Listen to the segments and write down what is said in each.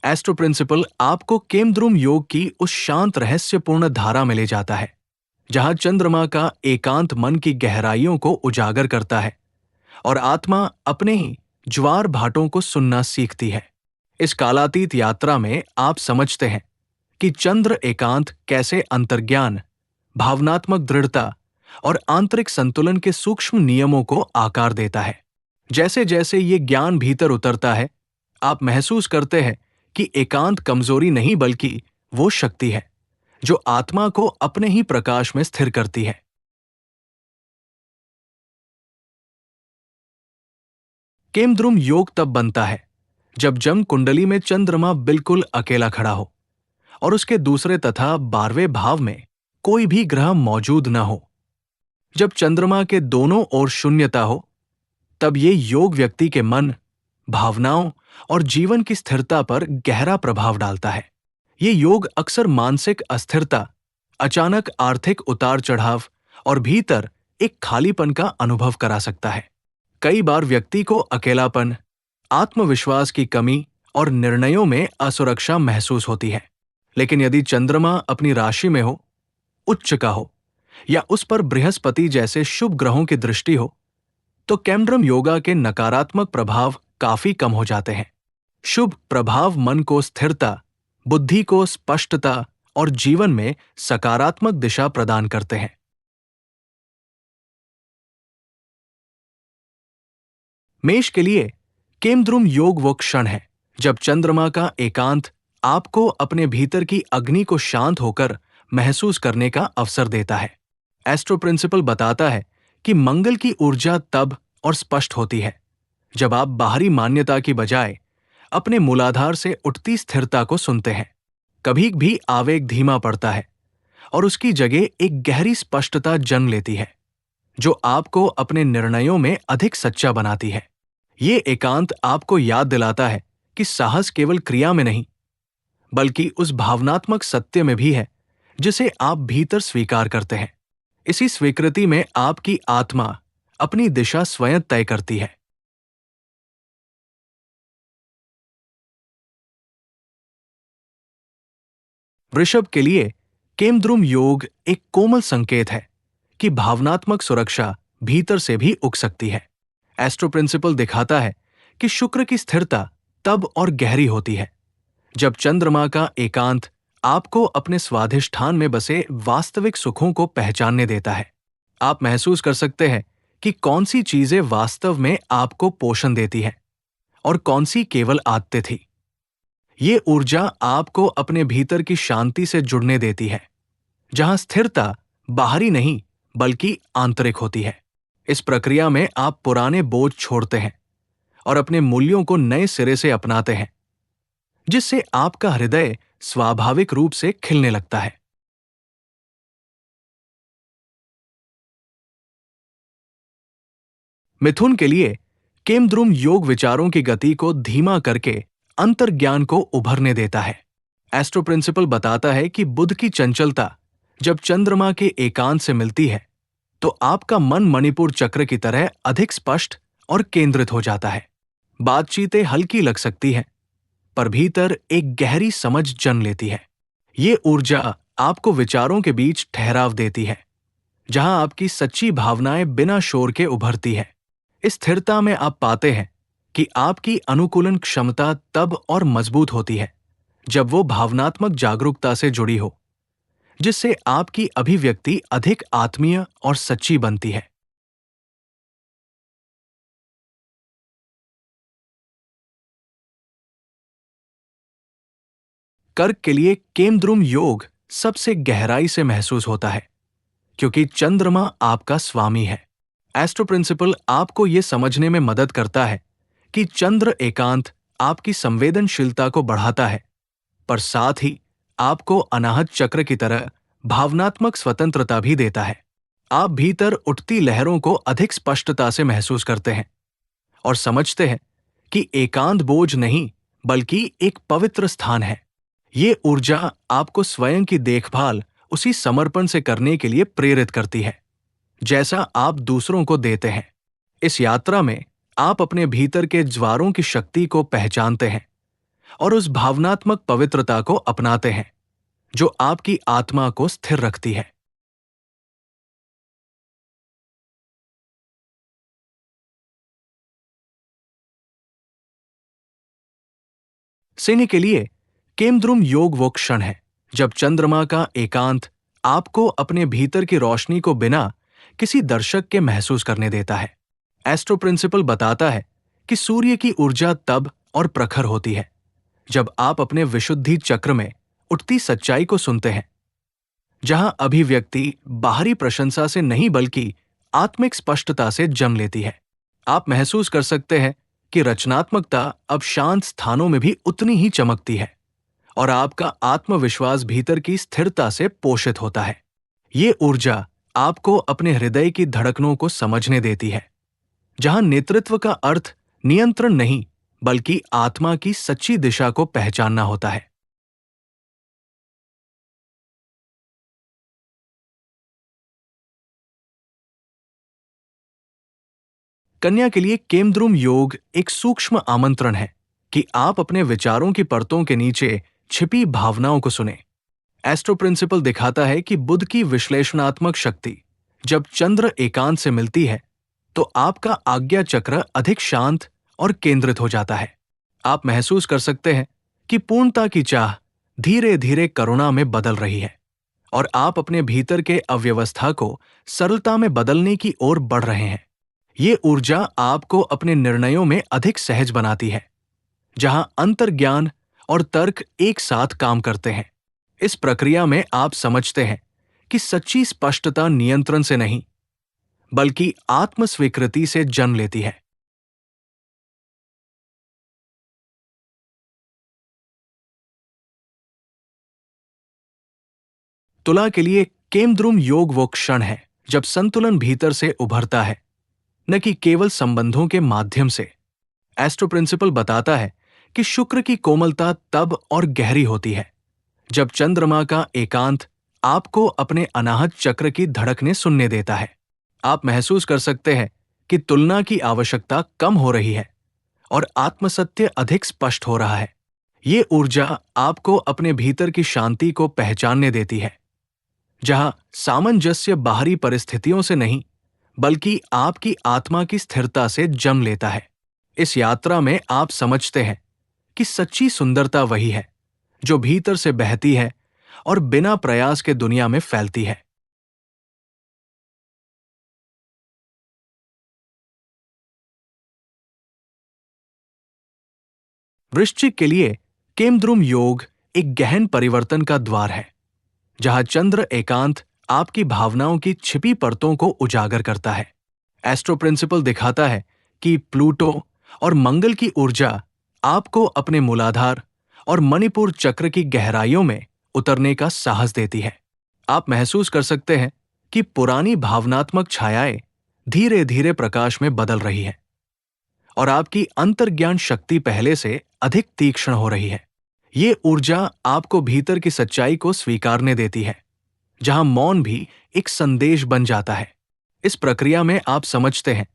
Astro principal आपको केमद्रुम योग की उस शांत रहस्यपूर्ण धारा में ले जाता है जहां चंद्रमा का एकांत मन की गहराइयों को उजागर करता है और आत्मा अपने ही ज्वार भाटों को सुनना सीखती है। इस कालातीत यात्रा में आप समझते हैं कि चंद्र एकांत कैसे अंतर्ज्ञान, भावनात्मक दृढ़ता और आंतरिक संतुलन के सूक्ष्म नियमों को आकार देता है। जैसे जैसे ये ज्ञान भीतर उतरता है, आप महसूस करते हैं कि एकांत कमजोरी नहीं बल्कि वो शक्ति है जो आत्मा को अपने ही प्रकाश में स्थिर करती है। केमद्रुम योग तब बनता है जब जम कुंडली में चंद्रमा बिल्कुल अकेला खड़ा हो और उसके दूसरे तथा 12वें भाव में कोई भी ग्रह मौजूद न हो। जब चंद्रमा के दोनों ओर शून्यता हो, तब ये योग व्यक्ति के मन, भावनाओं और जीवन की स्थिरता पर गहरा प्रभाव डालता है। ये योग अक्सर मानसिक अस्थिरता, अचानक आर्थिक उतार चढ़ाव और भीतर एक खालीपन का अनुभव करा सकता है। कई बार व्यक्ति को अकेलापन, आत्मविश्वास की कमी और निर्णयों में असुरक्षा महसूस होती है। लेकिन यदि चंद्रमा अपनी राशि में हो, उच्च का हो या उस पर बृहस्पति जैसे शुभ ग्रहों की दृष्टि हो, तो केमद्रुम योगा के नकारात्मक प्रभाव काफी कम हो जाते हैं। शुभ प्रभाव मन को स्थिरता, बुद्धि को स्पष्टता और जीवन में सकारात्मक दिशा प्रदान करते हैं। मेष के लिए केमद्रुम योग वो क्षण है जब चंद्रमा का एकांत आपको अपने भीतर की अग्नि को शांत होकर महसूस करने का अवसर देता है। एस्ट्रो प्रिंसिपल बताता है कि मंगल की ऊर्जा तब और स्पष्ट होती है जब आप बाहरी मान्यता की बजाय अपने मूलाधार से उठती स्थिरता को सुनते हैं। कभी भी आवेग धीमा पड़ता है और उसकी जगह एक गहरी स्पष्टता जन्म लेती है जो आपको अपने निर्णयों में अधिक सच्चा बनाती है। ये एकांत आपको याद दिलाता है कि साहस केवल क्रिया में नहीं बल्कि उस भावनात्मक सत्य में भी है जिसे आप भीतर स्वीकार करते हैं। इसी स्वीकृति में आपकी आत्मा अपनी दिशा स्वयं तय करती है। वृषभ के लिए केमद्रुम योग एक कोमल संकेत है कि भावनात्मक सुरक्षा भीतर से भी उग सकती है। एस्ट्रो प्रिंसिपल दिखाता है कि शुक्र की स्थिरता तब और गहरी होती है जब चंद्रमा का एकांत आपको अपने स्वाधिष्ठान में बसे वास्तविक सुखों को पहचानने देता है। आप महसूस कर सकते हैं कि कौन सी चीजें वास्तव में आपको पोषण देती हैं और कौन सी केवल आदतें थी। ये ऊर्जा आपको अपने भीतर की शांति से जुड़ने देती है, जहां स्थिरता बाहरी नहीं बल्कि आंतरिक होती है। इस प्रक्रिया में आप पुराने बोझ छोड़ते हैं और अपने मूल्यों को नए सिरे से अपनाते हैं, जिससे आपका हृदय स्वाभाविक रूप से खिलने लगता है। मिथुन के लिए केमद्रुम योग विचारों की गति को धीमा करके अंतर्ज्ञान को उभरने देता है। एस्ट्रो प्रिंसिपल बताता है कि बुध की चंचलता जब चंद्रमा के एकांत से मिलती है तो आपका मन मणिपुर चक्र की तरह अधिक स्पष्ट और केंद्रित हो जाता है। बातचीतें हल्की लग सकती हैं, पर भीतर एक गहरी समझ जन्म लेती है। ये ऊर्जा आपको विचारों के बीच ठहराव देती है, जहां आपकी सच्ची भावनाएं बिना शोर के उभरती है। इस स्थिरता में आप पाते हैं कि आपकी अनुकूलन क्षमता तब और मजबूत होती है जब वो भावनात्मक जागरूकता से जुड़ी हो, जिससे आपकी अभिव्यक्ति अधिक आत्मीय और सच्ची बनती है। कर्क के लिए केमद्रुम योग सबसे गहराई से महसूस होता है क्योंकि चंद्रमा आपका स्वामी है। एस्ट्रो प्रिंसिपल आपको यह समझने में मदद करता है कि चंद्र एकांत आपकी संवेदनशीलता को बढ़ाता है, पर साथ ही आपको अनाहत चक्र की तरह भावनात्मक स्वतंत्रता भी देता है। आप भीतर उठती लहरों को अधिक स्पष्टता से महसूस करते हैं और समझते हैं कि एकांत बोझ नहीं बल्कि एक पवित्र स्थान है। ये ऊर्जा आपको स्वयं की देखभाल उसी समर्पण से करने के लिए प्रेरित करती है जैसा आप दूसरों को देते हैं। इस यात्रा में आप अपने भीतर के ज्वारों की शक्ति को पहचानते हैं और उस भावनात्मक पवित्रता को अपनाते हैं जो आपकी आत्मा को स्थिर रखती है। सिनी के लिए केमद्रुम योग वो क्षण है जब चंद्रमा का एकांत आपको अपने भीतर की रोशनी को बिना किसी दर्शक के महसूस करने देता है। एस्ट्रो प्रिंसिपल बताता है कि सूर्य की ऊर्जा तब और प्रखर होती है जब आप अपने विशुद्धि चक्र में उठती सच्चाई को सुनते हैं, जहां अभिव्यक्ति बाहरी प्रशंसा से नहीं बल्कि आत्मिक स्पष्टता से जन्म लेती है। आप महसूस कर सकते हैं कि रचनात्मकता अब शांत स्थानों में भी उतनी ही चमकती है और आपका आत्मविश्वास भीतर की स्थिरता से पोषित होता है। ये ऊर्जा आपको अपने हृदय की धड़कनों को समझने देती है, जहां नेतृत्व का अर्थ नियंत्रण नहीं बल्कि आत्मा की सच्ची दिशा को पहचानना होता है। कन्या के लिए केमद्रुम योग एक सूक्ष्म आमंत्रण है कि आप अपने विचारों की परतों के नीचे छिपी भावनाओं को सुने। एस्ट्रो प्रिंसिपल दिखाता है कि बुद्ध की विश्लेषणात्मक शक्ति जब चंद्र एकांत से मिलती है तो आपका आज्ञा चक्र अधिक शांत और केंद्रित हो जाता है। आप महसूस कर सकते हैं कि पूर्णता की चाह धीरे धीरे करुणा में बदल रही है और आप अपने भीतर के अव्यवस्था को सरलता में बदलने की ओर बढ़ रहे हैं। ये ऊर्जा आपको अपने निर्णयों में अधिक सहज बनाती है, जहां अंतर्ज्ञान और तर्क एक साथ काम करते हैं। इस प्रक्रिया में आप समझते हैं कि सच्ची स्पष्टता नियंत्रण से नहीं बल्कि आत्मस्वीकृति से जन्म लेती है। तुला के लिए केमद्रुम योग वो क्षण है जब संतुलन भीतर से उभरता है, न कि केवल संबंधों के माध्यम से। एस्ट्रो प्रिंसिपल बताता है कि शुक्र की कोमलता तब और गहरी होती है जब चंद्रमा का एकांत आपको अपने अनाहत चक्र की धड़कने सुनने देता है। आप महसूस कर सकते हैं कि तुलना की आवश्यकता कम हो रही है और आत्मसत्य अधिक स्पष्ट हो रहा है। ये ऊर्जा आपको अपने भीतर की शांति को पहचानने देती है, जहां सामंजस्य बाहरी परिस्थितियों से नहीं बल्कि आपकी आत्मा की स्थिरता से जन्म लेता है। इस यात्रा में आप समझते हैं कि सच्ची सुंदरता वही है जो भीतर से बहती है और बिना प्रयास के दुनिया में फैलती है। वृश्चिक के लिए केमद्रुम योग एक गहन परिवर्तन का द्वार है, जहां चंद्र एकांत आपकी भावनाओं की छिपी परतों को उजागर करता है। एस्ट्रो प्रिंसिपल दिखाता है कि प्लूटो और मंगल की ऊर्जा आपको अपने मूलाधार और मणिपुर चक्र की गहराइयों में उतरने का साहस देती है। आप महसूस कर सकते हैं कि पुरानी भावनात्मक छायाएं धीरे धीरे प्रकाश में बदल रही है और आपकी अंतर्ज्ञान शक्ति पहले से अधिक तीक्ष्ण हो रही है। ये ऊर्जा आपको भीतर की सच्चाई को स्वीकारने देती है, जहां मौन भी एक संदेश बन जाता है। इस प्रक्रिया में आप समझते हैं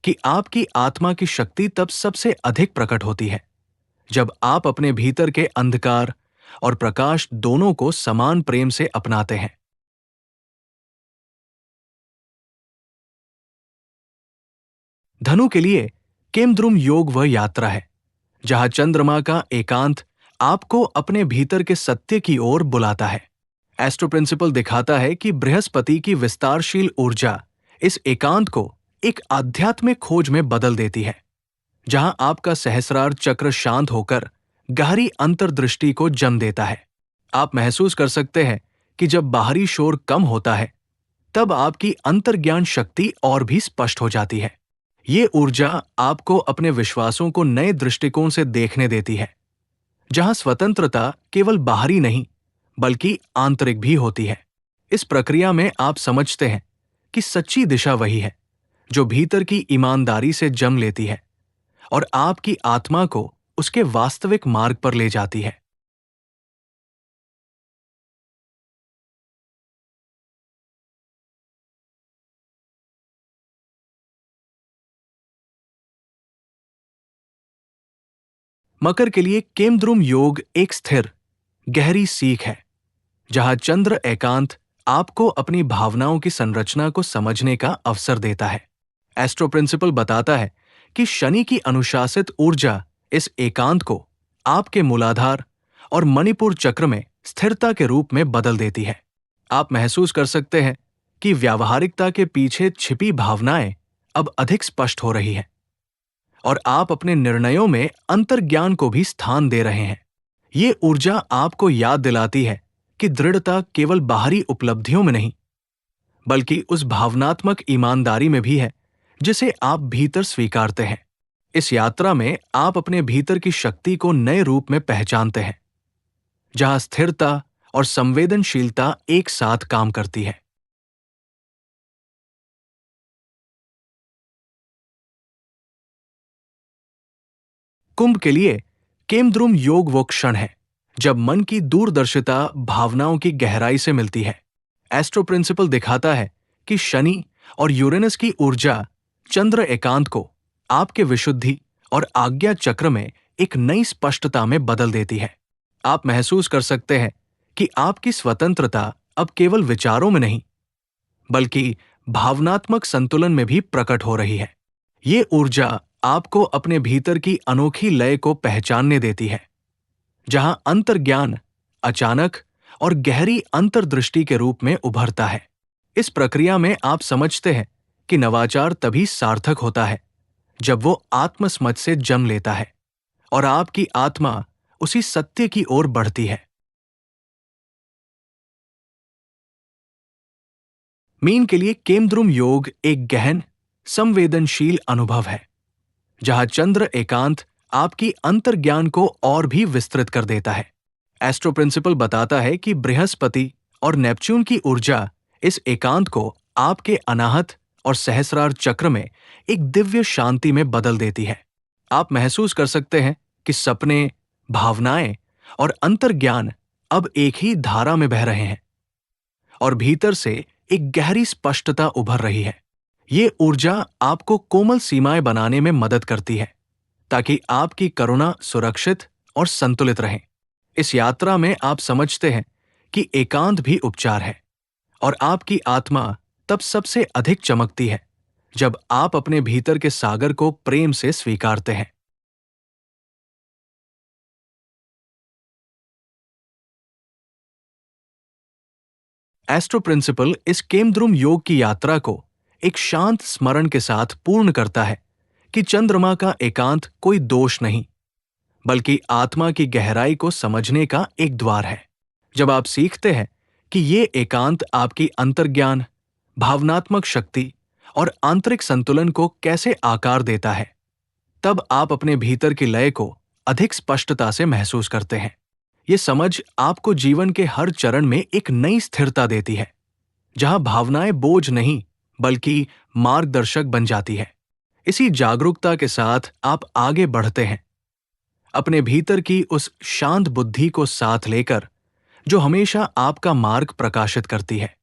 कि आपकी आत्मा की शक्ति तब सबसे अधिक प्रकट होती है जब आप अपने भीतर के अंधकार और प्रकाश दोनों को समान प्रेम से अपनाते हैं। धनु के लिए केमद्रुम योग वह यात्रा है जहां चंद्रमा का एकांत आपको अपने भीतर के सत्य की ओर बुलाता है। एस्ट्रो प्रिंसिपल दिखाता है कि बृहस्पति की विस्तारशील ऊर्जा इस एकांत को एक आध्यात्मिक खोज में बदल देती है, जहां आपका सहस्रार चक्र शांत होकर गहरी अंतर्दृष्टि को जन्म देता है। आप महसूस कर सकते हैं कि जब बाहरी शोर कम होता है तब आपकी अंतर्ज्ञान शक्ति और भी स्पष्ट हो जाती है। ये ऊर्जा आपको अपने विश्वासों को नए दृष्टिकोण से देखने देती है, जहां स्वतंत्रता केवल बाहरी नहीं बल्कि आंतरिक भी होती है। इस प्रक्रिया में आप समझते हैं कि सच्ची दिशा वही है जो भीतर की ईमानदारी से जन्म लेती है और आपकी आत्मा को उसके वास्तविक मार्ग पर ले जाती है। मकर के लिए केमद्रुम योग एक स्थिर, गहरी सीख है, जहां चंद्र एकांत आपको अपनी भावनाओं की संरचना को समझने का अवसर देता है। एस्ट्रो प्रिंसिपल बताता है कि शनि की अनुशासित ऊर्जा इस एकांत को आपके मूलाधार और मणिपुर चक्र में स्थिरता के रूप में बदल देती है। आप महसूस कर सकते हैं कि व्यावहारिकता के पीछे छिपी भावनाएं अब अधिक स्पष्ट हो रही हैं और आप अपने निर्णयों में अंतर्ज्ञान को भी स्थान दे रहे हैं। ये ऊर्जा आपको याद दिलाती है कि दृढ़ता केवल बाहरी उपलब्धियों में नहीं, बल्कि उस भावनात्मक ईमानदारी में भी है जिसे आप भीतर स्वीकारते हैं। इस यात्रा में आप अपने भीतर की शक्ति को नए रूप में पहचानते हैं, जहां स्थिरता और संवेदनशीलता एक साथ काम करती है। कुंभ के लिए केमद्रुम योग वो क्षण है जब मन की दूरदर्शिता भावनाओं की गहराई से मिलती है। एस्ट्रो प्रिंसिपल दिखाता है कि शनि और यूरेनस की ऊर्जा चंद्र एकांत को आपके विशुद्धि और आज्ञा चक्र में एक नई स्पष्टता में बदल देती है। आप महसूस कर सकते हैं कि आपकी स्वतंत्रता अब केवल विचारों में नहीं, बल्कि भावनात्मक संतुलन में भी प्रकट हो रही है। ये ऊर्जा आपको अपने भीतर की अनोखी लय को पहचानने देती है, जहां अंतर्ज्ञान अचानक और गहरी अंतर्दृष्टि के रूप में उभरता है। इस प्रक्रिया में आप समझते हैं कि नवाचार तभी सार्थक होता है जब वो आत्मसमझ से जन्म लेता है और आपकी आत्मा उसी सत्य की ओर बढ़ती है। मीन के लिए केमद्रुम योग एक गहन, संवेदनशील अनुभव है, जहां चंद्र एकांत आपकी अंतर्ज्ञान को और भी विस्तृत कर देता है। एस्ट्रो प्रिंसिपल बताता है कि बृहस्पति और नेपच्यून की ऊर्जा इस एकांत को आपके अनाहत और सहस्रार चक्र में एक दिव्य शांति में बदल देती है। आप महसूस कर सकते हैं कि सपने, भावनाएं और अंतर्ज्ञान अब एक ही धारा में बह रहे हैं और भीतर से एक गहरी स्पष्टता उभर रही है। ये ऊर्जा आपको कोमल सीमाएं बनाने में मदद करती है, ताकि आपकी करुणा सुरक्षित और संतुलित रहे। इस यात्रा में आप समझते हैं कि एकांत भी उपचार है और आपकी आत्मा तब सबसे अधिक चमकती है जब आप अपने भीतर के सागर को प्रेम से स्वीकारते हैं। एस्ट्रो प्रिंसिपल इस केमद्रुम योग की यात्रा को एक शांत स्मरण के साथ पूर्ण करता है कि चंद्रमा का एकांत कोई दोष नहीं, बल्कि आत्मा की गहराई को समझने का एक द्वार है। जब आप सीखते हैं कि ये एकांत आपकी अंतर्ज्ञान, भावनात्मक शक्ति और आंतरिक संतुलन को कैसे आकार देता है, तब आप अपने भीतर की लय को अधिक स्पष्टता से महसूस करते हैं। ये समझ आपको जीवन के हर चरण में एक नई स्थिरता देती है, जहां भावनाएं बोझ नहीं बल्कि मार्गदर्शक बन जाती है। इसी जागरूकता के साथ आप आगे बढ़ते हैं, अपने भीतर की उस शांत बुद्धि को साथ लेकर जो हमेशा आपका मार्ग प्रकाशित करती है।